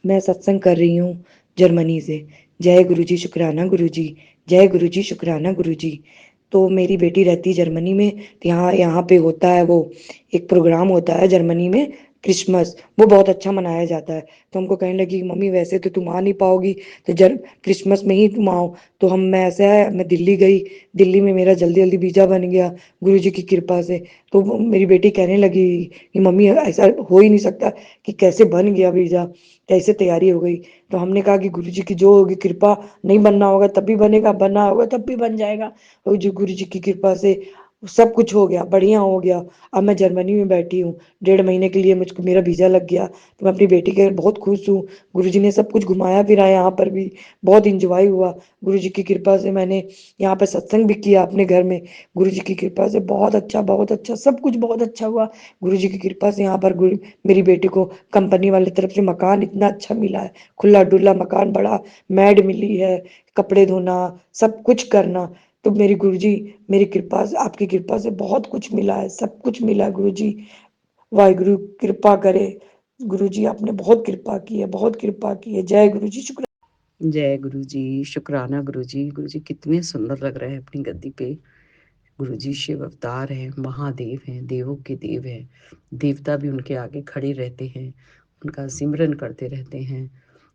मैं सत्संग कर रही हूँ जर्मनी से। जय गुरु जी, शुक्राना गुरु जी। जय गुरु जी, शुक्राना गुरु जी। तो मेरी बेटी रहती है जर्मनी में, तो यहाँ यहाँ पे होता है वो, एक प्रोग्राम होता है जर्मनी में, क्रिसमस। वो बहुत अच्छा मनाया जाता है। तो हमको कहने लगी, मम्मी वैसे तो तुम आ नहीं पाओगी, तो क्रिसमस में ही तुम आओ। तो मैं ऐसा है, मैं दिल्ली गई। दिल्ली में मेरा जल्दी जल्दी वीज़ा बन गया गुरु जी की कृपा से। तो मेरी बेटी कहने लगी कि मम्मी ऐसा हो ही नहीं सकता, कि कैसे बन गया वीज़ा, कैसे तैयारी हो गई। तो हमने कहा कि गुरु जी की जो होगी कृपा, नहीं बनना होगा तब भी बनेगा, बनना होगा तब भी बन जाएगा। और जो गुरु जी की कृपा से सब कुछ हो गया, बढ़िया हो गया। अब मैं जर्मनी में बैठी हूँ, 1.5 महीने के लिए मुझको मेरा वीज़ा लग गया। तो मैं अपनी बेटी के बहुत खुश हूँ। गुरु जी ने सब कुछ घुमाया फिराया, यहाँ पर भी बहुत इंजॉय हुआ। गुरु जी की कृपा से मैंने यहाँ पर सत्संग भी किया अपने घर में। गुरु जी की कृपा से बहुत अच्छा सब कुछ बहुत अच्छा हुआ। गुरु जी की कृपा से यहाँ पर मेरी बेटी को कंपनी वाले तरफ से मकान इतना अच्छा मिला है, खुला डुल्ला मकान, बड़ा मैड मिली है, कपड़े धोना, सब कुछ करना। तो मेरी गुरु जी, मेरी कृपा से, आपकी कृपा से बहुत कुछ मिला है, सब कुछ मिला है गुरु जी। वाहिगुरु कृपा करे। गुरु जी आपने बहुत कृपा की है, बहुत कृपा की है। जय गुरु जी, शुक्र। जय गुरु जी, शुक्राना गुरु जी। गुरु जी कितने सुंदर लग रहे हैं अपनी गद्दी पे। गुरु जी शिव अवतार हैं, महादेव हैं, देवों के देव हैं। देवता भी उनके आगे खड़े रहते हैं, उनका सिमरन करते रहते हैं।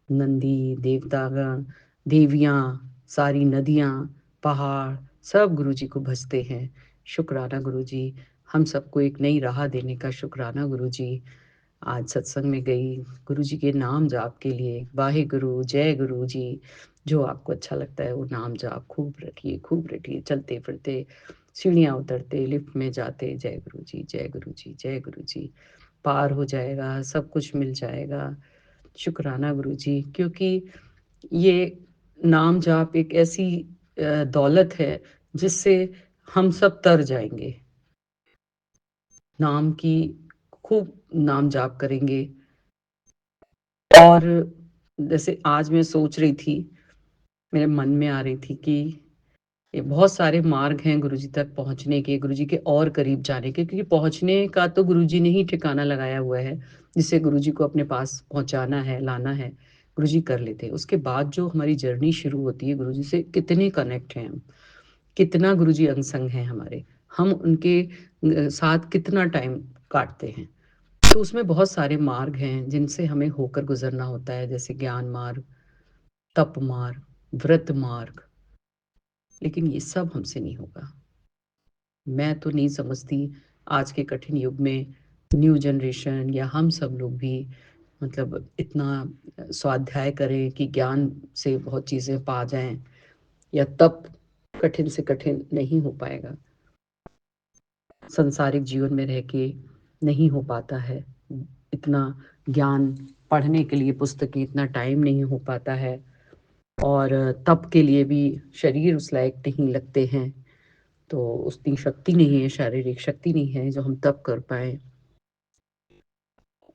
नंदी, देवतागण, देवियाँ, सारी नदियाँ, पहाड़, सब गुरु जी को भजते हैं। शुक्राना गुरु जी, हम सबको एक नई राह देने का शुक्राना गुरु जी। आज सत्संग में गई, गुरु जी के नाम जाप के लिए, वाहे गुरु, जय गुरु जी, जो आपको अच्छा लगता है वो नाम जाप खूब रटिए, चलते फिरते, सीढ़ियाँ उतरते, लिफ्ट में जाते, जय गुरु जी, जय गुरु जी, जय गुरु जी। पार हो जाएगा, सब कुछ मिल जाएगा। शुक्राना गुरु जी, क्योंकि ये नाम जाप एक ऐसी दौलत है जिससे हम सब तर जाएंगे। नाम की खूब नाम जाप करेंगे। और जैसे आज मैं सोच रही थी, मेरे मन में आ रही थी कि ये बहुत सारे मार्ग हैं गुरु जी तक पहुंचने के, गुरु जी के और करीब जाने के, क्योंकि पहुंचने का तो गुरु जी ने ही ठिकाना लगाया हुआ है, जिससे गुरु जी को अपने पास पहुंचाना है, लाना है, गुरु जी कर लेते हैं। उसके बाद जो हमारी जर्नी शुरू होती है, गुरु जी से कितने कनेक्ट हैं हम, कितना गुरु जी अंग हैं हमारे, हम उनके साथ कितना टाइम काटते हैं। तो उसमें बहुत सारे मार्ग हैं जिनसे हमें होकर गुजरना होता है, जैसे ज्ञान मार्ग, तप मार्ग, व्रत मार्ग। लेकिन ये सब हमसे नहीं होगा। मैं तो नहीं समझती आज के कठिन युग में न्यू जनरेशन या हम सब लोग भी मतलब इतना स्वाध्याय करें कि ज्ञान से बहुत चीज़ें पा जाएं, या तप कठिन से कठिन नहीं हो पाएगा। संसारिक जीवन में रह के नहीं हो पाता है इतना ज्ञान, पढ़ने के लिए पुस्तकें, इतना टाइम नहीं हो पाता है, और तप के लिए भी शरीर उस लायक नहीं लगते हैं। तो उतनी शक्ति नहीं है, शारीरिक शक्ति नहीं है जो हम तप कर पाए।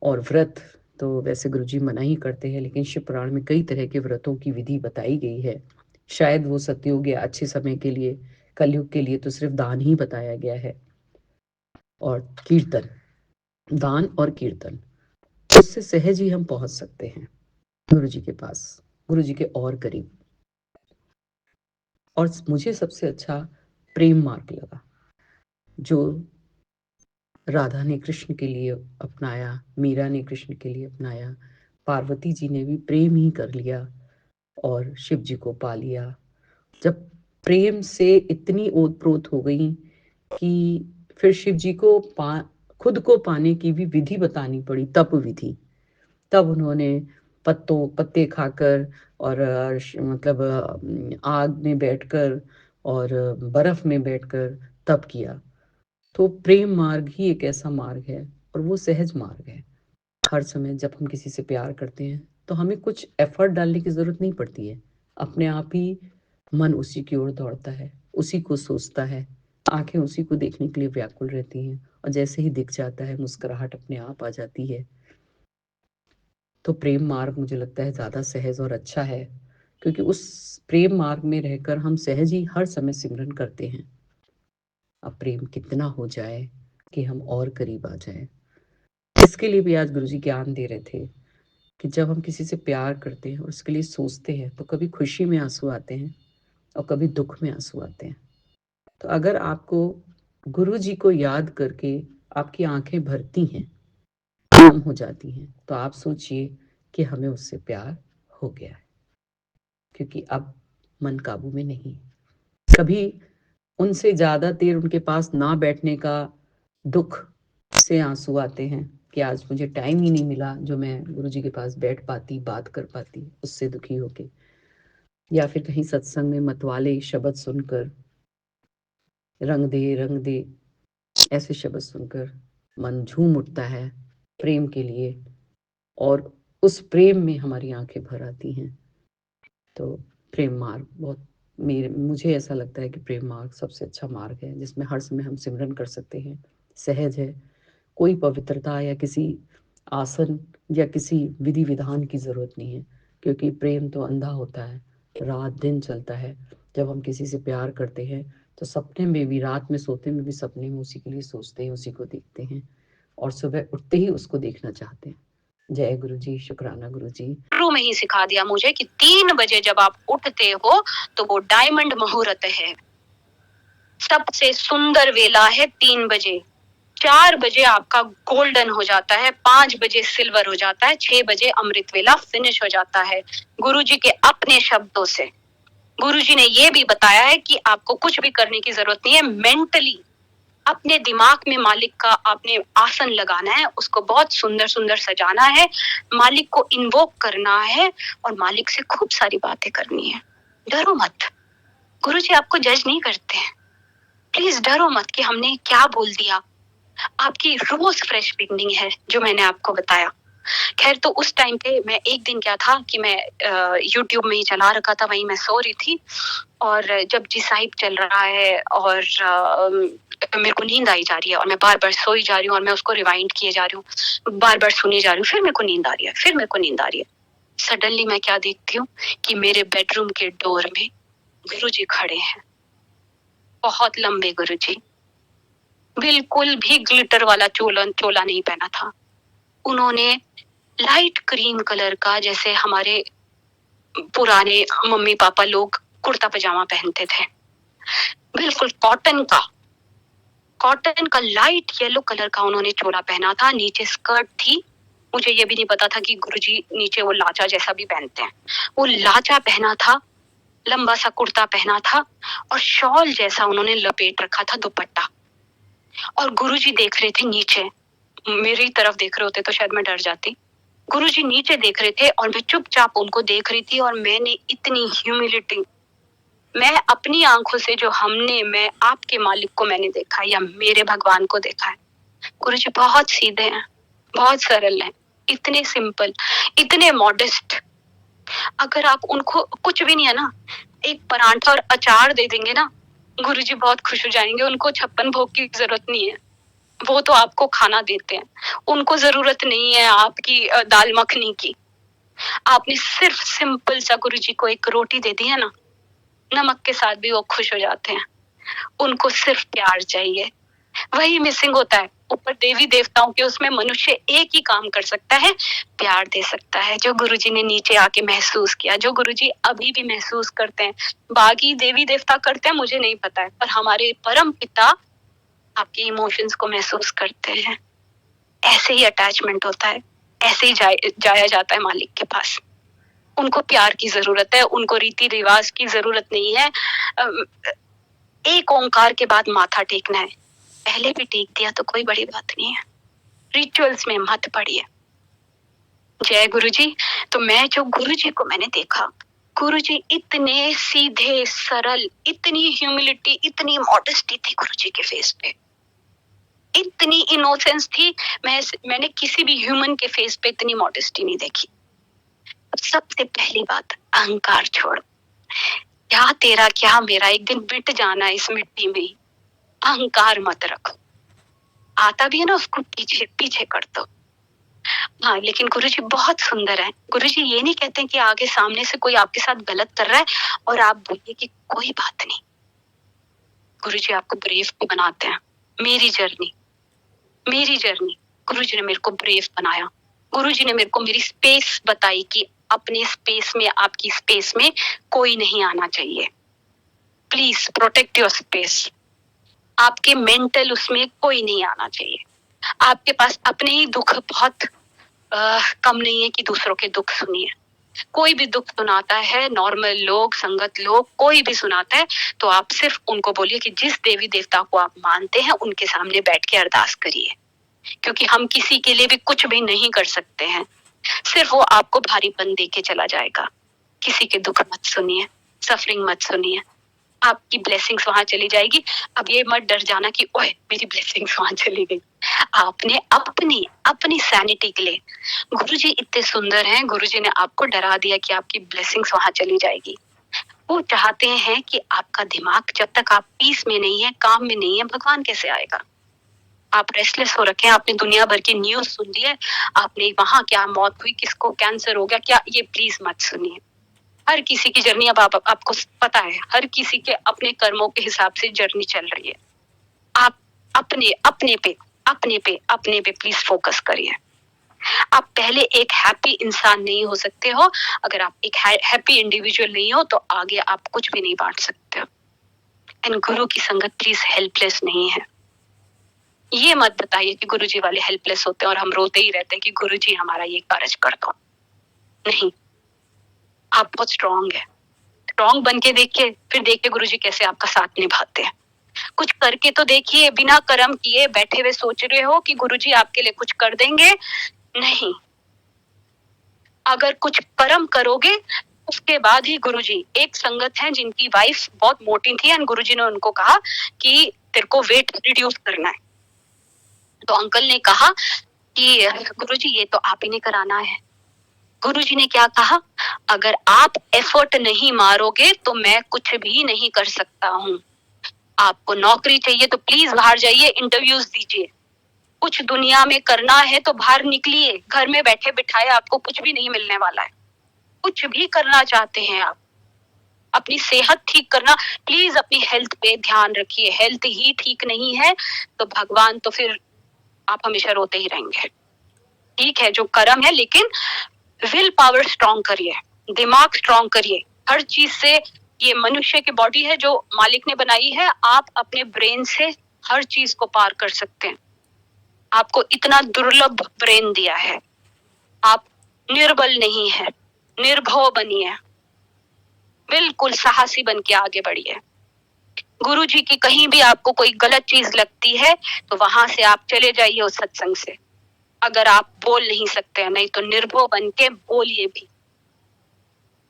और व्रत तो वैसे गुरुजी मना ही करते हैं, लेकिन शिव पुराण में कई तरह के व्रतों की विधि बताई गई है। शायद वो सतयुग या अच्छे समय के लिए, कलयुग के लिए तो सिर्फ दान ही बताया गया है, और कीर्तन, दान और कीर्तन, उससे सहज ही हम पहुंच सकते हैं गुरु जी के पास, गुरु जी के और करीब। और मुझे सबसे अच्छा प्रेम मार्ग लगा, जो राधा ने कृष्ण के लिए अपनाया, मीरा ने कृष्ण के लिए अपनाया, पार्वती जी ने भी प्रेम ही कर लिया और शिव जी को पा लिया। जब प्रेम से इतनी ओतप्रोत हो गई कि फिर शिव जी को खुद को पाने की भी विधि बतानी पड़ी, तप विधि। तब उन्होंने पत्ते खाकर और मतलब आग में बैठकर और बर्फ में बैठकर तप किया। तो प्रेम मार्ग ही एक ऐसा मार्ग है, और वो सहज मार्ग है। हर समय जब हम किसी से प्यार करते हैं तो हमें कुछ एफर्ट डालने की ज़रूरत नहीं पड़ती है, अपने आप ही मन उसी की ओर दौड़ता है, उसी को सोचता है, आंखें उसी को देखने के लिए व्याकुल रहती हैं, और जैसे ही दिख जाता है मुस्कुराहट अपने आप आ जाती है। तो प्रेम मार्ग मुझे लगता है ज़्यादा सहज और अच्छा है, क्योंकि उस प्रेम मार्ग में रहकर हम सहज ही हर समय सिमरन करते हैं। अब प्रेम कितना हो जाए कि हम और करीब आ जाएं, इसके लिए भी आज गुरुजी ज्ञान दे रहे थे कि जब हम किसी से प्यार करते हैं और उसके लिए सोचते हैं तो कभी खुशी में आंसू आते हैं और कभी दुख में आंसू आते हैं। तो अगर आपको गुरु जी को याद करके आपकी आंखें भरती हैं, नम हो जाती हैं, तो आप सोचिए कि हमें उससे प्यार हो गया है, क्योंकि अब मन काबू में नहीं। कभी उनसे ज़्यादा देर उनके पास ना बैठने का दुख से आंसू आते हैं कि आज मुझे टाइम ही नहीं मिला जो मैं गुरुजी के पास बैठ पाती, बात कर पाती, उससे दुखी होके। या फिर कहीं सत्संग में मतवाले शब्द सुनकर, रंग दे ऐसे शब्द सुनकर मन झूम उठता है प्रेम के लिए, और उस प्रेम में हमारी आंखें भर आती हैं। तो प्रेम मार्ग बहुत, मुझे ऐसा लगता है कि प्रेम मार्ग सबसे अच्छा मार्ग है जिसमें हर समय हम सिमरन कर सकते हैं, सहज है, कोई पवित्रता या किसी आसन या किसी विधि विधान की ज़रूरत नहीं है, क्योंकि प्रेम तो अंधा होता है, रात दिन चलता है। जब हम किसी से प्यार करते हैं तो सपने में भी, रात में सोते में भी सपने में उसी के लिए सोचते हैं, उसी को देखते हैं और सुबह उठते ही उसको देखना चाहते हैं। जय गुरु जी, शुक्राना गुरु जी। शुरू में ही सिखा दिया मुझे कि 3 बजे जब आप उठते हो तो वो डायमंड मुहूर्त है, सबसे सुंदर वेला है 3 बजे। 4 बजे आपका गोल्डन हो जाता है, 5 बजे सिल्वर हो जाता है, 6 बजे अमृत वेला फिनिश हो जाता है। गुरुजी के अपने शब्दों से गुरुजी ने ये भी बताया है कि आपको कुछ भी करने की जरूरत नहीं है, मेंटली अपने दिमाग में मालिक का आपने आसन लगाना है, उसको बहुत सुंदर सुंदर सजाना है, मालिक को इन्वोक करना है और मालिक से खूब सारी बातें करनी है। डरो मत, गुरुजी आपको जज नहीं करते हैं, प्लीज डरो मत कि हमने क्या बोल दिया। आपकी रोज फ्रेश बिगनिंग है, जो मैंने आपको बताया। खैर, तो उस टाइम पे मैं एक दिन क्या था कि मैं यूट्यूब में ही चला रखा था, वहीं मैं सो रही थी और जब जी साहिब चल रहा है और मेरे को नींद आई जा रही है और मैं बार बार सोई जा रही हूँ और मैं उसको रिवाइंड किए जा रही हूँ, बार बार सुनी जा रही हूँ, फिर मेरे को नींद आ रही है, फिर मेरे को नींद आ रही है। सडनली मैं क्या देखती हूँ कि मेरे बेडरूम के डोर में गुरुजी खड़े हैं, बहुत लंबे गुरुजी, बिल्कुल भी ग्लिटर वाला चोला नहीं पहना था। उन्होंने लाइट क्रीम कलर का, जैसे हमारे पुराने मम्मी पापा लोग कुर्ता पजामा पहनते थे, बिल्कुल कॉटन का लाइट येलो कलर का उन्होंने चोला पहना था, नीचे स्कर्ट थी। मुझे ये भी नहीं पता था कि गुरुजी नीचे वो लाचा जैसा भी पहनते हैं, वो लाचा पहना था, लंबा सा कुर्ता पहना था और शॉल जैसा उन्होंने लपेट रखा था, दुपट्टा। और गुरुजी देख रहे थे नीचे, मेरी तरफ देख रहे होते तो शायद मैं डर जाती। गुरुजी नीचे देख रहे थे और मैं चुपचाप उनको देख रही थी और मैंने इतनी ह्यूमिलिटी, मैं अपनी आंखों से जो मैं आपके मालिक को मैंने देखा या मेरे भगवान को देखा है। गुरुजी बहुत सीधे हैं, बहुत सरल हैं, इतने सिंपल, इतने मॉडेस्ट। अगर आप उनको कुछ भी नहीं है ना, एक परांठा और अचार दे देंगे ना, गुरुजी बहुत खुश हो जाएंगे। उनको 56 भोग की जरूरत नहीं है, वो तो आपको खाना देते हैं। उनको जरूरत नहीं है आपकी दाल मखनी की। आपने सिर्फ सिंपल सा गुरुजी को एक रोटी दे दी है ना, नमक के साथ भी वो खुश हो जाते हैं। उनको सिर्फ प्यार चाहिए, वही मिसिंग होता है। ऊपर देवी देवताओं के उसमें मनुष्य एक ही काम कर सकता है, प्यार दे सकता है, जो गुरुजी ने नीचे आके महसूस किया, जो गुरुजी अभी भी महसूस करते हैं। बाकी देवी देवता करते हैं मुझे नहीं पता है, पर हमारे परम पिता आपके इमोशंस को महसूस करते हैं। ऐसे ही अटैचमेंट होता है, ऐसे ही जाया जाता है मालिक के पास। उनको प्यार की जरूरत है, उनको रीति रिवाज की जरूरत नहीं है। एक ओंकार के बाद माथा टेकना है, पहले भी टेक दिया तो कोई बड़ी बात नहीं है, रिचुअल्स में मत पड़िए। जय गुरुजी। तो मैं जो गुरुजी को मैंने देखा, गुरुजी इतने सीधे सरल, इतनी ह्यूमिलिटी, इतनी मॉडेस्टी थी गुरुजी के फेस पे, इतनी इनोसेंस थी। मैंने किसी भी ह्यूमन के फेस पे इतनी मॉडेस्टी नहीं देखी। सबसे पहली बात, अहंकार छोड़ो, क्या तेरा क्या मेरा, एक दिन मिट जाना इस मिट्टी में। अहंकार मत रखो, आता भी है ना उसको पीछे पीछे कर दो। हाँ, लेकिन गुरुजी बहुत सुंदर है। गुरुजी ये नहीं कहते कि आगे सामने से कोई आपके साथ गलत कर रहा है और आप बोलिए कि कोई बात नहीं। गुरुजी आपको ब्रेव भी बनाते हैं। मेरी जर्नी गुरुजी ने मेरे को ब्रेव बनाया। गुरुजी ने मेरे को मेरी स्पेस बताई कि अपने स्पेस में, आपकी स्पेस में कोई नहीं आना चाहिए, प्लीज प्रोटेक्ट योर स्पेस। आपके मेंटल उसमें कोई नहीं आना चाहिए। आपके पास अपने ही दुख बहुत कम नहीं है कि दूसरों के दुख सुनिए। कोई भी दुख सुनाता है, नॉर्मल लोग, संगत लोग, कोई भी सुनाता है, तो आप सिर्फ उनको बोलिए कि जिस देवी देवता को आप मानते हैं उनके सामने बैठ के अरदास करिए, क्योंकि हम किसी के लिए भी कुछ भी नहीं कर सकते हैं, सिर्फ वो आपको भारीपन दे के चला जाएगा। किसी के दुख मत सुनिए, सफरिंग मत सुनिए, आपकी ब्लेसिंग्स वहां चली जाएगी। अब ये मत डर जाना कि ओए मेरी ब्लेसिंग्स वहां चली गई। आपने अपनी अपनी सैनिटी के लिए, गुरुजी इतने सुंदर हैं, गुरुजी ने आपको डरा दिया कि आपकी ब्लेसिंग्स वहां चली जाएगी। वो चाहते हैं कि आपका दिमाग, जब तक आप पीस में नहीं है, काम में नहीं है, भगवान कैसे आएगा? आप रेस्टलेस हो रखे हैं, आपने दुनिया भर की न्यूज सुन ली है, आपने वहां क्या मौत हुई, किसको कैंसर हो गया, क्या, ये प्लीज मत सुनिए। हर किसी की जर्नी, अब आपको पता है, हर किसी के अपने कर्मों के हिसाब से जर्नी चल रही है। आप अपने पे प्लीज फोकस करिए। आप पहले एक हैप्पी इंसान नहीं हो सकते हो। अगर आप एक हैप्पी इंडिविजुअल नहीं हो तो आगे आप कुछ भी नहीं बांट सकते हो। एंड गुरु की संगत प्लीज हेल्पलेस नहीं है। ये मत बताइए कि गुरुजी वाले हेल्पलेस होते हैं और हम रोते ही रहते हैं कि गुरुजी हमारा ये कार्य कर दो। नहीं, आप बहुत स्ट्रांग है। स्ट्रांग बन के देखिए, फिर देखिए गुरुजी कैसे आपका साथ निभाते हैं। कुछ करके तो देखिए, बिना कर्म किए बैठे हुए सोच रहे हो कि गुरुजी आपके लिए कुछ कर देंगे, नहीं। अगर कुछ कर्म करोगे उसके बाद ही गुरुजी, एक संगत है जिनकी वाइफ बहुत मोटी थी एंड गुरुजी ने उनको कहा कि तेरे को वेट रिड्यूस करना है, तो अंकल ने कहा कि गुरुजी ये तो आप ही ने कराना है। गुरुजी ने क्या कहा, अगर आप एफर्ट नहीं मारोगे तो मैं कुछ भी नहीं कर सकता हूँ। आपको नौकरी चाहिए तो प्लीज बाहर जाइए, इंटरव्यूज दीजिए। कुछ दुनिया में करना है तो बाहर निकलिए, घर में बैठे बिठाए आपको कुछ भी नहीं मिलने वाला है। कुछ भी करना चाहते हैं आप, अपनी सेहत ठीक करना, प्लीज अपनी हेल्थ पे ध्यान रखिए। हेल्थ ही ठीक नहीं है तो भगवान, तो फिर आप हमेशा रोते ही रहेंगे। ठीक है, जो कर्म है, लेकिन विल पावर स्ट्रॉन्ग करिए, दिमाग स्ट्रॉन्ग करिए। हर चीज से, ये मनुष्य की बॉडी है जो मालिक ने बनाई है, आप अपने ब्रेन से हर चीज को पार कर सकते हैं। आपको इतना दुर्लभ ब्रेन दिया है। आप निर्बल नहीं है, निर्भय बनिए, बिल्कुल साहसी बन के आगे बढ़िए। गुरुजी की कहीं भी आपको कोई गलत चीज लगती है तो वहां से आप चले जाइए उस सत्संग से। अगर आप बोल नहीं सकते हैं, नहीं तो निर्भय बन के बोलिए भी।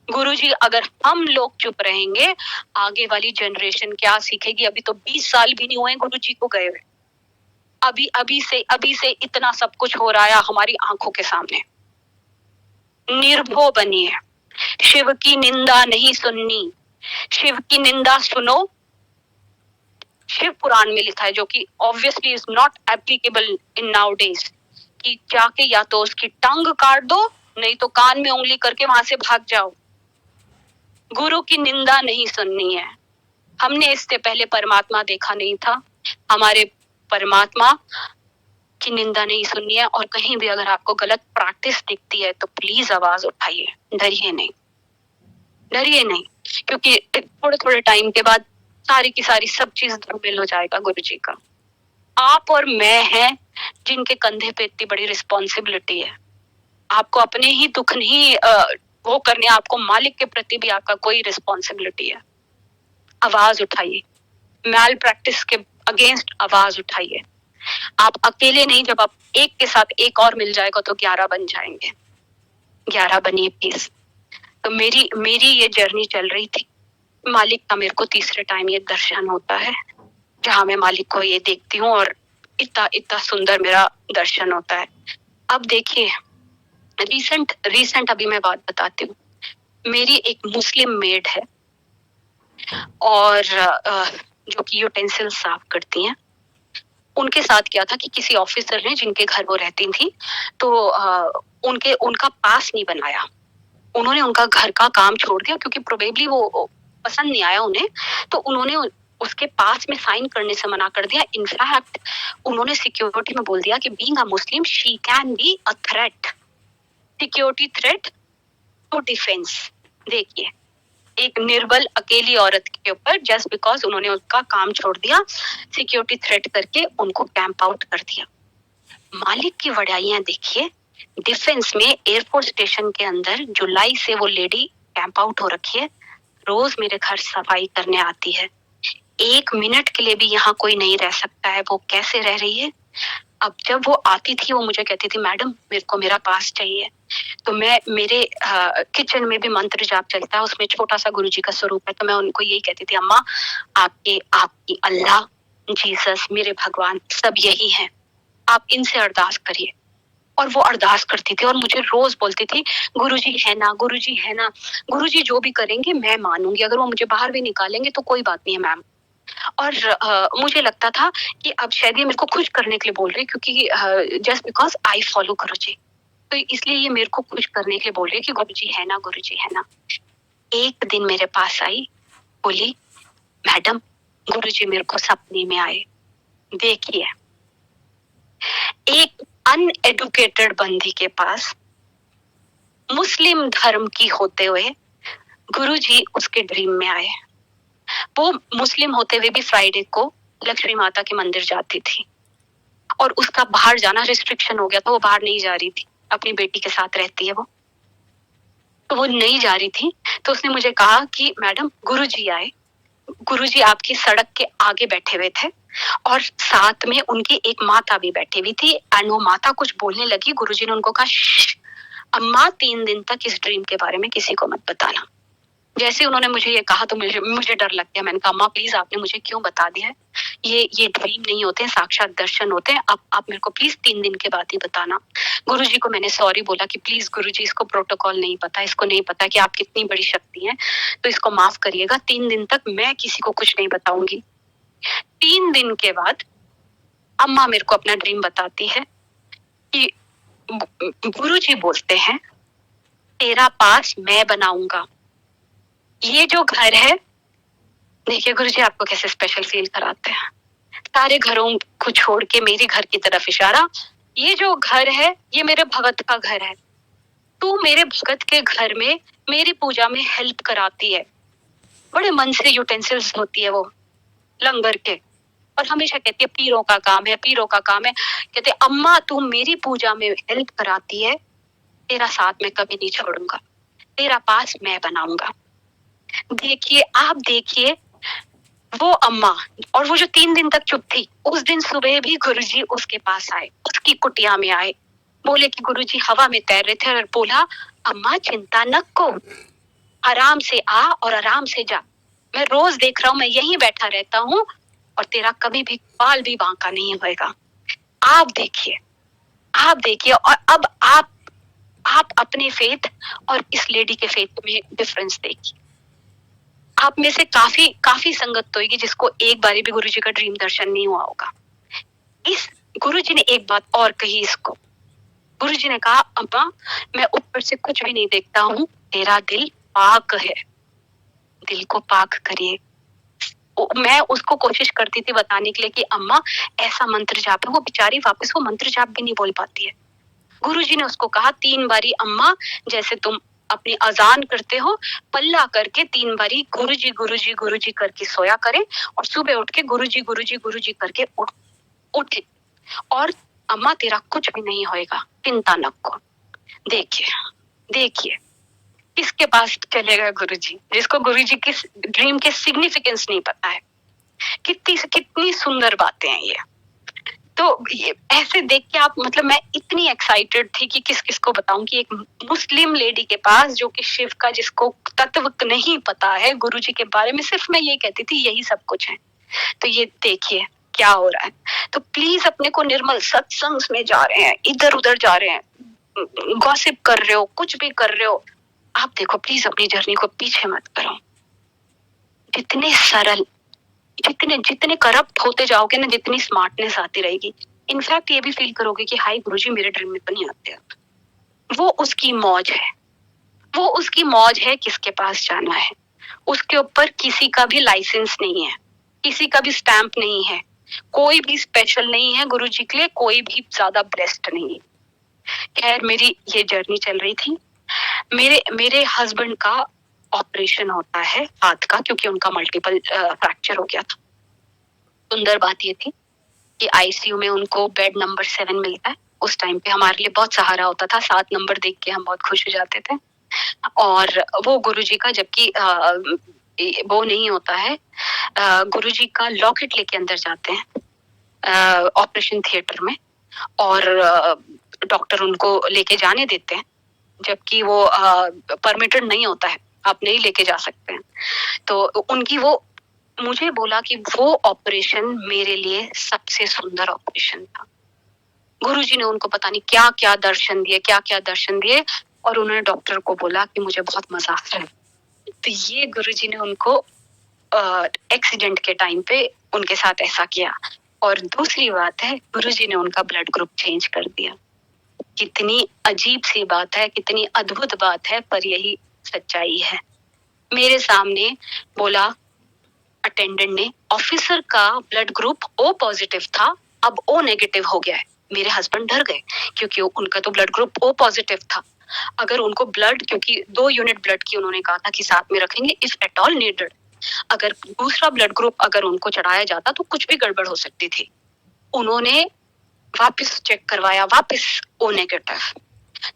गुरुजी, अगर हम लोग चुप रहेंगे, आगे वाली जनरेशन क्या सीखेगी? अभी तो 20 साल भी नहीं हुए गुरुजी को गए हुए, अभी से इतना सब कुछ हो रहा है हमारी आंखों के सामने। निर्भय बनिए, शिव की निंदा नहीं सुननी। शिव की निंदा सुनो, शिव पुराण में लिखा है, जो कि obviously is not applicable in now days, कि जाके या तो उसकी टंग काट दो, नहीं तो कान में उंगली करके वहां से भाग जाओ। गुरु की निंदा नहीं सुननी है। हमने इससे पहले परमात्मा देखा नहीं था, हमारे परमात्मा की निंदा नहीं सुननी है। और कहीं भी अगर आपको गलत प्रैक्टिस दिखती है तो प्लीज आवाज उठाइए, डरिए नहीं, डरिए नहीं, क्योंकि थोड़े थोड़े टाइम के बाद सारी की सारी सब चीज धूमिल हो जाएगा गुरुजी का। आप और मैं हैं जिनके कंधे पे इतनी बड़ी रिस्पॉन्सिबिलिटी है। आपको अपने ही दुख नहीं वो करने, आपको मालिक के प्रति भी आपका कोई रिस्पॉन्सिबिलिटी है। आवाज उठाइए, मैल प्रैक्टिस के अगेंस्ट आवाज उठाइए। आप अकेले नहीं, जब आप एक के साथ एक और मिल जाएगा तो 11 बन जाएंगे। 11 बनिए प्लीज। तो मेरी ये जर्नी चल रही थी। मालिक का मेरे को तीसरे टाइम ये दर्शन होता है, जहां मैं मालिक को ये देखती हूँ और इतना सुंदर मेरा दर्शन होता है। अब देखिए, रीसेंट अभी मैं बात बताती हूँ। मेरी एक मुस्लिम मेड है और जो कि यूटेंसिल साफ करती हैं, उनके साथ क्या था कि किसी ऑफिसर ने, जिनके घर वो रहती थी, तो उनका पास नहीं बनाया। उन्होंने उनका घर का काम छोड़ दिया क्योंकि प्रोबेबली वो पसंद नहीं आया उन्हें, तो उन्होंने उसके पास में साइन करने से मना कर दिया। इनफैक्ट उन्होंने सिक्योरिटी में बोल दिया कि being a Muslim she can be a threat. Security threat to defence. देखिए, एक निर्बल अकेली औरत के ऊपर जस्ट बिकॉज उन्होंने उसका काम छोड़ दिया, सिक्योरिटी थ्रेट करके उनको कैंप आउट कर दिया। मालिक की वड़ाइयां देखिए, डिफेंस में एयरफोर्स स्टेशन के अंदर जुलाई से वो लेडी कैंप आउट हो रखी है, रोज मेरे घर सफाई करने आती है, 1 मिनट के लिए भी यहाँ कोई नहीं रह सकता है, वो कैसे रह रही है। अब जब वो आती थी वो मुझे कहती थी, मैडम मेरे को मेरा पास चाहिए। तो मैं मेरे किचन में भी मंत्र जाप चलता है, उसमें छोटा सा गुरुजी का स्वरूप है, तो मैं उनको यही कहती थी, अम्मा आपकी अल्लाह, जीसस, मेरे भगवान सब यही हैं, आप इनसे अरदास करिए। और वो अरदास करती थी और मुझे रोज बोलती थी, गुरुजी है ना, गुरुजी है ना, गुरुजी जो भी करेंगे मैं मानूंगी, अगर वो मुझे बाहर भी निकालेंगे तो कोई बात नहीं है मैम। और मुझे लगता था कि अब शायद ये मेरे को खुश करने के लिए बोल रही है, क्योंकि जस्ट बिकॉज आई फॉलो गुरुजी, तो इसलिए ये मेरे को खुश करने के लिए बोल रही है कि गुरुजी है ना, गुरुजी है ना। एक दिन मेरे पास आई, बोली, मैडम गुरुजी मेरे को सपने में आए। देखिए, एक अनएडुकेटेड बंदी के पास मुस्लिम धर्म की होते हुए गुरुजी उसके ड्रीम में आए। वो मुस्लिम होते हुए भी फ्राइडे को लक्ष्मी माता के मंदिर जाती थी और उसका बाहर जाना रिस्ट्रिक्शन हो गया था, वो बाहर नहीं जा रही थी, अपनी बेटी के साथ रहती है वो, तो वो नहीं जा रही थी। तो उसने मुझे कहा कि मैडम गुरुजी आए, गुरुजी आपकी सड़क के आगे बैठे हुए थे और साथ में उनकी एक माता भी बैठी हुई थी, एंड वो माता कुछ बोलने लगी। गुरुजी ने उनको कहा, अम्मा 3 दिन तक इस ड्रीम के बारे में किसी को मत बताना। जैसे उन्होंने मुझे ये कहा तो मुझे डर लग गया। मैंने कहा, अम्मा प्लीज आपने मुझे क्यों बता दिया है, ये ड्रीम नहीं होते हैं, साक्षात दर्शन होते हैं, आप मेरे को प्लीज 3 दिन के बाद ही बताना। गुरुजी को मैंने सॉरी बोला कि प्लीज गुरुजी, इसको प्रोटोकॉल नहीं पता, इसको नहीं पता कि आप कितनी बड़ी शक्ति हैं, तो इसको माफ करिएगा, 3 दिन तक मैं किसी को कुछ नहीं बताऊंगी। 3 दिन के बाद अम्मा मेरे को अपना ड्रीम बताती है कि गुरुजी बोलते हैं, तेरा पास मैं बनाऊंगा, ये जो घर है, देखिए गुरुजी आपको कैसे स्पेशल फील कराते हैं, सारे घरों को छोड़ के मेरे घर की तरफ इशारा, ये जो घर है ये मेरे भगत का घर है, तू मेरे भगत के घर में मेरी पूजा में हेल्प कराती है, बड़े मन से यूटेंसिल्स होती है वो लंगर के, और हमेशा कहती है पीरों का काम है, पीरों का काम है। कहते अम्मा तू मेरी पूजा में हेल्प कराती है, तेरा साथ मैं कभी नहीं छोड़ूंगा, तेरा पास मैं बनाऊंगा। देखिए, आप देखिए वो अम्मा, और वो जो 3 दिन तक चुप थी, उस दिन सुबह भी गुरुजी उसके पास आए, उसकी कुटिया में आए, बोले कि गुरुजी हवा में तैर रहे थे और बोला, अम्मा चिंता न को, आराम से आ और आराम से जा, मैं रोज देख रहा हूँ, मैं यहीं बैठा रहता हूँ और तेरा कभी भी बाल भी बांका नहीं होएगा। आप देखिए, और अब आप अपने फेथ और इस लेडी के फेथ में डिफरेंस देखिए। आप में से काफी संगत तो होगी जिसको एक बारी भी गुरुजी का ड्रीम दर्शन नहीं हुआ होगा। इस गुरुजी ने एक बात और कही इसको, गुरुजी ने कहा, अम्मा मैं ऊपर से कुछ भी नहीं देखता हूँ, तेरा दिल पाक है, दिल को पाक करिए। मैं उसको कोशिश करती थी बताने के लिए कि अम्मा ऐसा मंत्र जाप है, वो बेचारी वापस वो मंत्र जाप भी नहीं बोल पाती है। गुरुजी ने उसको कहा 3 बारी, अम्मा जैसे तुम अपनी अजान करते हो, पल्ला करके 3 बारी गुरुजी गुरुजी गुरुजी करके सोया करें और सुबह उठ के गुरुजी गुरुजी गुरुजी करके उठे, और अम्मा तेरा कुछ भी नहीं होएगा, चिंता न को। देखिए किसके पास चले गए गुरुजी, जिसको गुरुजी की ड्रीम के सिग्निफिकेंस नहीं पता है। कितनी सुंदर बातें हैं ये। तो ये ऐसे देख के आप, मतलब मैं इतनी एक्साइटेड थी कि किस को बताऊं कि एक मुस्लिम लेडी के पास, जो कि शिव का जिसको तत्व नहीं पता है गुरुजी के बारे में, सिर्फ मैं ये कहती थी यही सब कुछ है। तो ये देखिए क्या हो रहा है। तो प्लीज अपने को निर्मल सत्संग में जा रहे हैं, इधर उधर जा रहे हैं, गॉसिप कर रहे हो, कुछ भी कर रहे हो, आप देखो प्लीज अपनी जर्नी को पीछे मत करो। जितने सरल, जितने करप्ट होते जाओगे ना, जितनी स्मार्टनेस आती रहेगी, इनफैक्ट ये भी फील करोगे कि हाय गुरुजी मेरे ड्रीम में तो नहीं आते। वो उसकी मौज है किसके पास जाना है। उसके ऊपर किसी का भी लाइसेंस नहीं है, किसी का भी स्टैंप नहीं है, कोई भी स्पेशल नहीं है गुरुजी के लिए, कोई भी ज्यादा ब्लेस्ड नहीं है। खैर मेरी ये जर्नी चल रही थी। मेरे हस्बैंड का ऑपरेशन होता है हाथ का, क्योंकि उनका मल्टीपल फ्रैक्चर हो गया था। सुंदर बात ये थी कि आईसीयू में उनको बेड नंबर 7 मिलता है। उस टाइम पे हमारे लिए बहुत सहारा होता था, 7 नंबर देख के हम बहुत खुश हो जाते थे। और वो गुरुजी का, जबकि वो नहीं होता है, गुरुजी का लॉकेट लेके अंदर जाते हैं ऑपरेशन थिएटर में, और डॉक्टर उनको लेके जाने देते हैं, जबकि वो परमिटेड नहीं होता है, आप नहीं लेके जा सकते हैं। तो उनकी वो, मुझे बोला कि वो ऑपरेशन मेरे लिए सबसे सुंदर ऑपरेशन था। गुरुजी ने उनको पता नहीं क्या क्या दर्शन दिए, और उन्होंने डॉक्टर को बोला कि मुझे बहुत मजा आ रहा है। तो ये गुरुजी ने उनको एक्सीडेंट के टाइम पे उनके साथ ऐसा किया। और दूसरी बात है, गुरुजी ने उनका ब्लड ग्रुप चेंज कर दिया। कितनी अजीब सी बात है, कितनी अद्भुत बात है, पर यही सच्चाई है। मेरे सामने बोला अटेंडेंट ने, ऑफिसर का ब्लड ग्रुप O पॉजिटिव था, अब O नेगेटिव हो गया है। मेरे हस्बैंड डर गए, क्योंकि उनका तो ब्लड ग्रुप O पॉजिटिव था। अगर उनको ब्लड, क्योंकि 2 यूनिट ब्लड की उन्होंने कहा था कि साथ में रखेंगे इफ एट ऑल नीडेड, अगर दूसरा ब्लड ग्रुप अगर उनको चढ़ाया जाता तो कुछ भी गड़बड़ हो सकती थी। उन्होंने वापस चेक करवाया, वापस O नेगेटिव।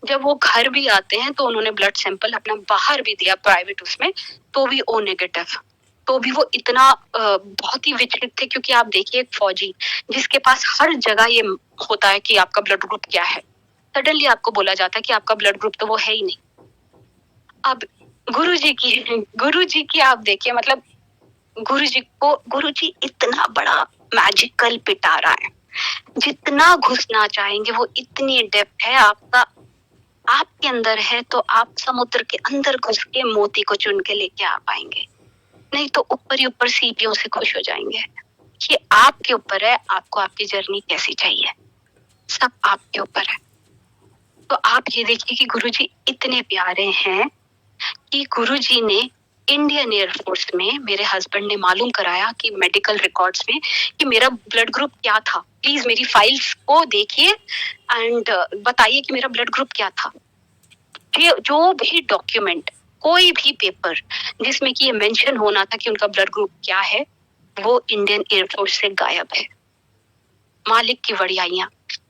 जब वो घर भी आते हैं तो उन्होंने ब्लड सैंपल अपना बाहर भी दिया प्राइवेट उसमें, तो भी O नेगेटिव। तो भी वो इतना बहुत ही विचलित थे, क्योंकि आप देखिए एक फौजी जिसके पास हर जगह ये होता है कि आपका ब्लड ग्रुप क्या है, सडनली आपको बोला जाता है कि आपका ब्लड ग्रुप तो वो है ही नहीं। अब गुरुजी की आप देखिए, मतलब गुरुजी इतना बड़ा मैजिकल पिटारा है, जितना घुसना चाहेंगे वो इतनी डेप्थ है आपके अंदर है, तो आप समुद्र के अंदर घुस के मोती को चुन के लेके आ पाएंगे, नहीं तो ऊपर ही ऊपर सीपियों से खुश हो जाएंगे। ये आपके ऊपर है, आपको आपकी जर्नी कैसी चाहिए, सब आपके ऊपर है। तो आप ये देखिए कि गुरुजी इतने प्यारे हैं कि गुरुजी ने इंडियन एयरफोर्स में मेरे हस्बैंड ने मालूम कराया कि मेडिकल रिकॉर्ड्स में कि मेरा ब्लड ग्रुप क्या था। प्लीज मेरी फाइल्स को देखिए एंड बताइए कि मेरा ब्लड ग्रुप क्या था। जो भी डॉक्यूमेंट, कोई भी पेपर जिसमें कि ये मेंशन होना था कि उनका ब्लड ग्रुप क्या है, वो इंडियन एयरफोर्स से गायब है। मालिक की बड़ाइयां।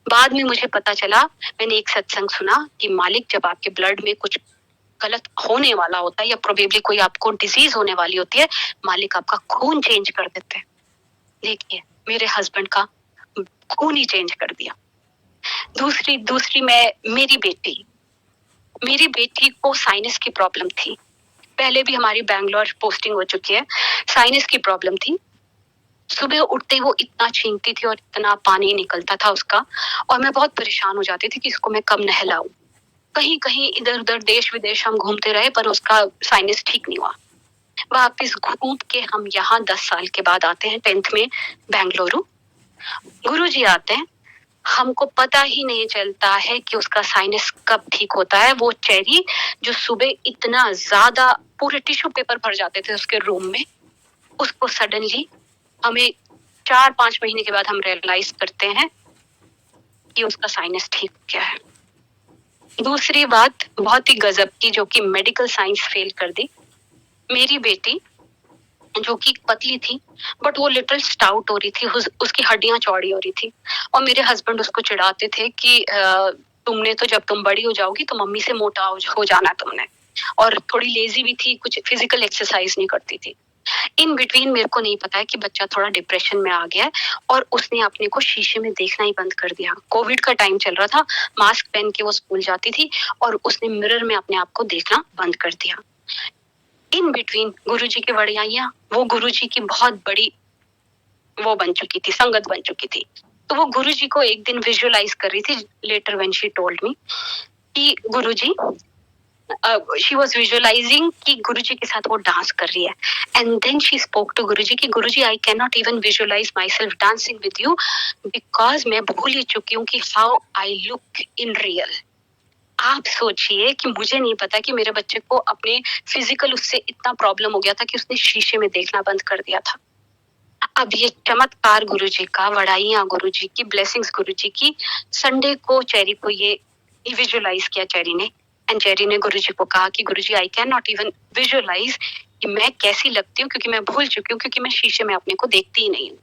बाद में मुझे पता चला, मैंने एक सत्संग सुना कि मालिक जब आपके ब्लड में कुछ गलत होने वाला होता है या प्रोबेबली कोई आपको डिजीज होने वाली होती है, मालिक आपका खून चेंज कर देते हैं। देखिए मेरे हस्बैंड का खून ही चेंज कर दिया। दूसरी मेरी बेटी को साइनस की प्रॉब्लम थी। पहले भी हमारी बैंगलोर पोस्टिंग हो चुकी है, साइनस की प्रॉब्लम थी। सुबह उठते ही वो इतना छींकती थी और इतना पानी निकलता था उसका, और मैं बहुत परेशान हो जाती थी कि इसको मैं कब नहलाऊं। कहीं कहीं इधर उधर देश विदेश हम घूमते रहे, पर उसका साइनस ठीक नहीं हुआ। वापिस घूम के हम यहाँ 10 साल के बाद आते हैं 10th में बेंगलुरु। गुरुजी आते हैं, हमको पता ही नहीं चलता है कि उसका साइनस कब ठीक होता है। वो चेरी जो सुबह इतना ज्यादा पूरे टिश्यू पेपर भर जाते थे उसके रूम में, उसको सडनली हमें 4-5 महीने के बाद हम रियलाइज करते हैं कि उसका साइनस ठीक हो गया है। दूसरी बात बहुत ही गजब की, जो कि मेडिकल साइंस फेल कर दी। मेरी बेटी जो कि पतली थी बट वो लिटिल स्टाउट हो रही थी, उसकी हड्डियां चौड़ी हो रही थी, और मेरे हस्बैंड उसको चिढ़ाते थे कि तुमने तो जब तुम बड़ी हो जाओगी तो मम्मी से मोटा हो जाना तुमने। और थोड़ी लेजी भी थी, कुछ फिजिकल एक्सरसाइज नहीं करती थी। इन बिटवीन मेरे को नहीं पता है कि बच्चा थोड़ा डिप्रेशन में आ गया है, और उसने अपने को शीशे में देखना ही बंद कर दिया। कोविड का टाइम चल रहा था, मास्क पहन के वो स्कूल जाती थी, और उसने मिरर में अपने आप को देखना बंद कर दिया। इन बिटवीन गुरुजी की बड़ाइयां, वो गुरुजी की बहुत बड़ी वो बन चुकी थी, संगत बन चुकी थी। तो वो गुरुजी को एक दिन विजुअलाइज कर रही थी। Letter when she told me कि गुरुजी, शी वाज विजुअलाइजिंग कि गुरुजी के साथ वो डांस कर रही है, and then she spoke to Guruji कि Guruji I can not even visualise myself dancing with you, because मैं भूल ही चुकी हूँ कि how I look in real. आप सोचिए कि मुझे नहीं पता कि मेरे बच्चे को अपने फिजिकल उससे इतना प्रॉब्लम हो गया था कि उसने शीशे में देखना बंद कर दिया था। अब ये चमत्कार गुरुजी का, बड़ाइयां गुरुजी की, ब्लेसिंग्स गुरुजी की। संडे को चेरी को ये विजुअलाइज किया चेरी ने, एंड चेरी ने गुरुजी को कहा कि Guruji I can not even visualise कि मैं कैसी लगती हूँ, क्योंकि मैं भूल चुकी हूँ, क्योंकि मैं शीशे में अपने को देखती ही नहीं हूँ।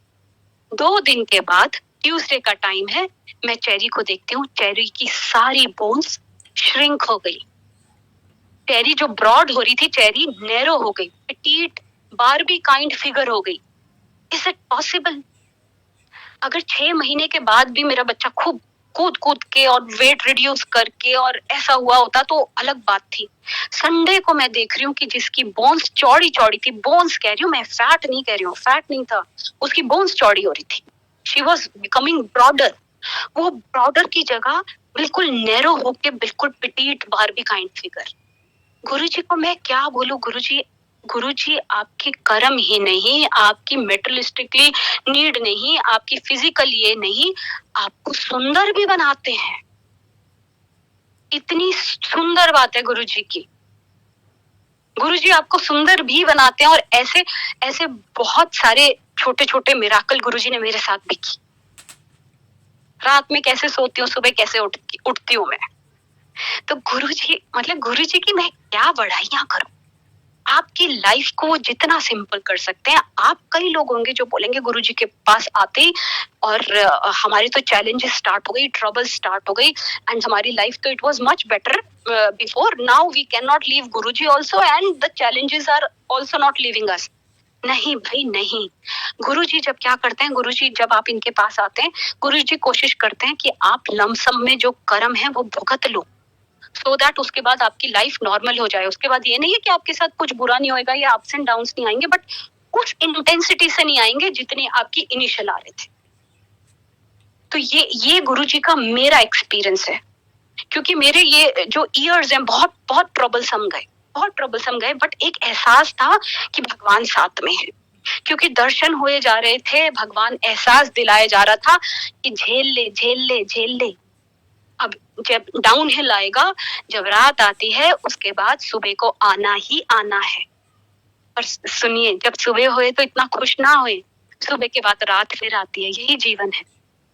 2 दिन के बाद ट्यूसडे का टाइम है, मैं चेरी को देखती हूँ, चेरी की सारी बोन्स श्रिंक हो गई। चेरी जो ब्रॉड हो रही थी, चेरी नैरो हो गई, पेटीट बारबी काइंड फिगर हो गई। Is it possible? अगर 6 महीने के बाद भी मेरा बच्चा खूब कूद कूद के और वेट रिड्यूस करके और ऐसा हुआ होता तो अलग बात थी। संडे को मैं देख रही हूँ कि जिसकी बोन्स चौड़ी चौड़ी थी, बोन्स कह रही हूँ मैं, फैट नहीं कह रही हूँ, फैट नहीं था, उसकी बोन्स चौड़ी हो रही थी, शी वॉज बिकमिंग ब्रॉडर। वो ब्रॉडर की जगह बिल्कुल नैरो होके बिल्कुल पिटीट बारबी काइंड फिगर। गुरुजी को मैं क्या बोलूं? गुरुजी आपकी कर्म ही नहीं, आपकी मेटलिस्टिकली नीड नहीं, आपकी फिजिकल ये नहीं, आपको सुंदर भी बनाते हैं। इतनी सुंदर बात है गुरुजी की। गुरुजी आपको सुंदर भी बनाते हैं, और ऐसे ऐसे बहुत सारे छोटे छोटे मिराकल गुरुजी ने मेरे साथ भी की। रात में कैसे सोती हूँ, सुबह कैसे उठती हूँ मैं। तो गुरुजी की मैं क्या बड़ाइयां करूं। आपकी लाइफ को वो जितना सिंपल कर सकते हैं। आप, कई लोग होंगे जो बोलेंगे गुरुजी के पास आते ही और हमारी तो चैलेंजेस स्टार्ट हो गई, ट्रबल स्टार्ट हो गई, एंड हमारी लाइफ तो it was much better before, now we can not leave Guruji also and the challenges are also not leaving us. नहीं भाई नहीं। गुरुजी जब क्या करते हैं, गुरुजी जब आप इनके पास आते हैं, गुरुजी कोशिश करते हैं कि आप लमसम में जो कर्म है वो भुगत लो, सो दैट उसके बाद आपकी लाइफ नॉर्मल हो जाए। उसके बाद ये नहीं है कि आपके साथ कुछ बुरा नहीं होएगा या अप्स एंड डाउन्स नहीं आएंगे, बट उस इंटेंसिटी से नहीं आएंगे जितनी आपकी इनिशियल आ रहे थे। तो ये गुरुजी का मेरा एक्सपीरियंस है, क्योंकि मेरे ये जो ईयर्स हैं बहुत बहुत ट्रबलसम गए, बट एक एहसास था कि भगवान साथ में है, क्योंकि दर्शन हुए जा रहे थे, भगवान एहसास दिलाया जा रहा था कि झेल ले। अब जब डाउन हिल आएगा, जब रात आती है, उसके बाद सुबह को आना ही आना है। और सुनिए, जब सुबह हुए तो इतना खुश ना हुए, सुबह के बाद रात फिर आती है, यही जीवन है,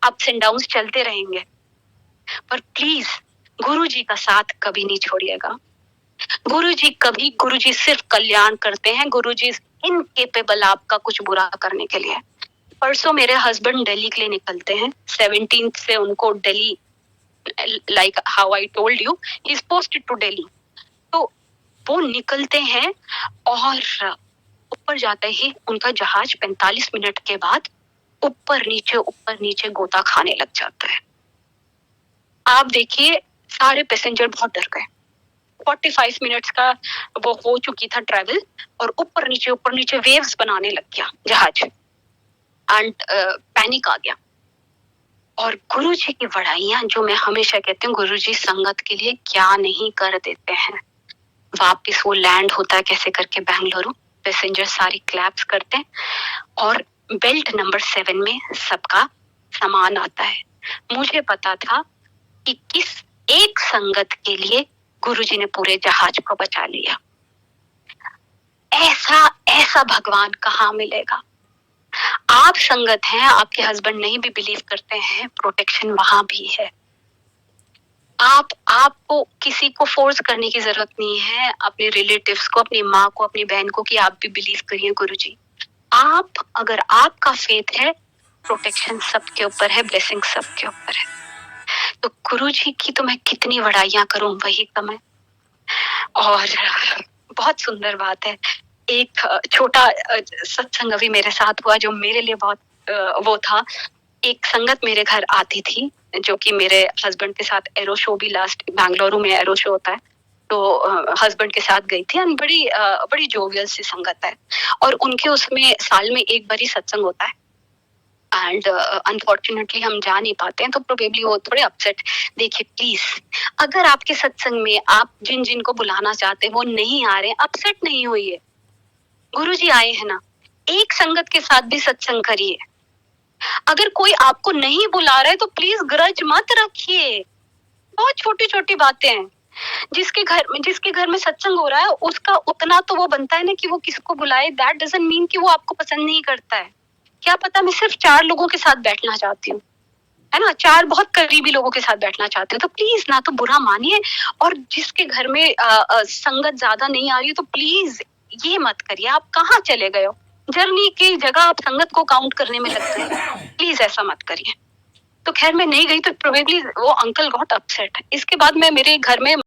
अप्स एंड डाउन्स चलते रहेंगे। पर प्लीज गुरुजी का साथ कभी नहीं छोड़िएगा। गुरुजी सिर्फ कल्याण करते हैं। गुरुजी इनकेपेबल आपका कुछ बुरा करने के लिए। परसों मेरे हस्बैंड दिल्ली के लिए निकलते हैं, 17 से उनको Delhi, like how I told you, he's posted to Delhi. तो वो निकलते हैं और ऊपर जाते ही उनका जहाज 45 मिनट के बाद ऊपर नीचे गोता खाने लग जाता है। आप देखिए, सारे पैसेंजर बहुत डर गए। 45 मिनट्स का वो हो चुकी था ट्रेवल, और ऊपर नीचे वेव्स बनाने लग गया जहाज, एंड पैनिक आ गया। और गुरुजी की बड़ाइयां, जो मैं हमेशा कहती हूँ, गुरुजी संगत के लिए क्या नहीं कर देते हैं। वापिस वो लैंड होता है कैसे करके बेंगलुरु, पैसेंजर सारी क्लैप्स करते हैं, और बेल्ट नंबर 7 में सबका सामान आता है। मुझे पता था कि किस एक संगत के लिए गुरुजी ने पूरे जहाज को बचा लिया। ऐसा भगवान कहाँ मिलेगा। आप संगत हैं, आपके हस्बैंड नहीं भी बिलीव करते हैं, प्रोटेक्शन वहां भी है। आपको किसी को फोर्स करने की जरूरत नहीं है, अपने रिलेटिव्स को, अपनी माँ को, अपनी बहन को, कि आप भी बिलीव करिए गुरुजी। अगर आपका फेथ है, प्रोटेक्शन सबके ऊपर है, ब्लेसिंग सबके ऊपर है। तो गुरुजी की तो मैं कितनी बड़ाइयां करूं, वही कम है। और बहुत सुंदर बात है, एक छोटा सत्संग अभी मेरे साथ हुआ जो मेरे लिए बहुत वो था। एक संगत मेरे घर आती थी, जो कि मेरे हस्बैंड के साथ एरो शो भी, लास्ट बेंगलुरु में एरो शो होता है, तो हस्बैंड के साथ गई थी। एंड बड़ी जोवियल सी संगत है, और उनके उसमें साल में एक बार ही सत्संग होता है, एंड अनफॉर्चुनेटली हम जा नहीं पाते हैं, तो प्रोबेबली वो थोड़े अपसेट। देखिए प्लीज, अगर आपके सत्संग में आप जिन को बुलाना चाहते हैं वो नहीं आ रहे, अपसेट नहीं होइए। गुरुजी आए हैं ना, एक संगत के साथ भी सत्संग करिए। अगर कोई आपको नहीं बुला रहा है तो प्लीज ग्रज मत रखिए। बहुत छोटी छोटी बातें हैं। जिसके घर में सत्संग हो रहा है, उसका उतना तो वो बनता है ना कि वो किसको बुलाए। दैट डजंट मीन कि वो आपको पसंद नहीं करता है। क्या पता मैं सिर्फ 4 लोगों के साथ बैठना चाहती हूँ, है ना, 4 बहुत करीबी लोगों के साथ बैठना चाहते हो तो प्लीज ना तो बुरा मानिए, और जिसके घर में संगत ज्यादा नहीं आ रही है तो प्लीज ये मत करिए। आप कहाँ चले गए हो, जर्नी की जगह आप संगत को काउंट करने में लग गए, प्लीज ऐसा मत करिए। तो खैर मैं नहीं गई तो प्रोबेबली वो अंकल गॉट अपसेट। इसके बाद मैं मेरे घर में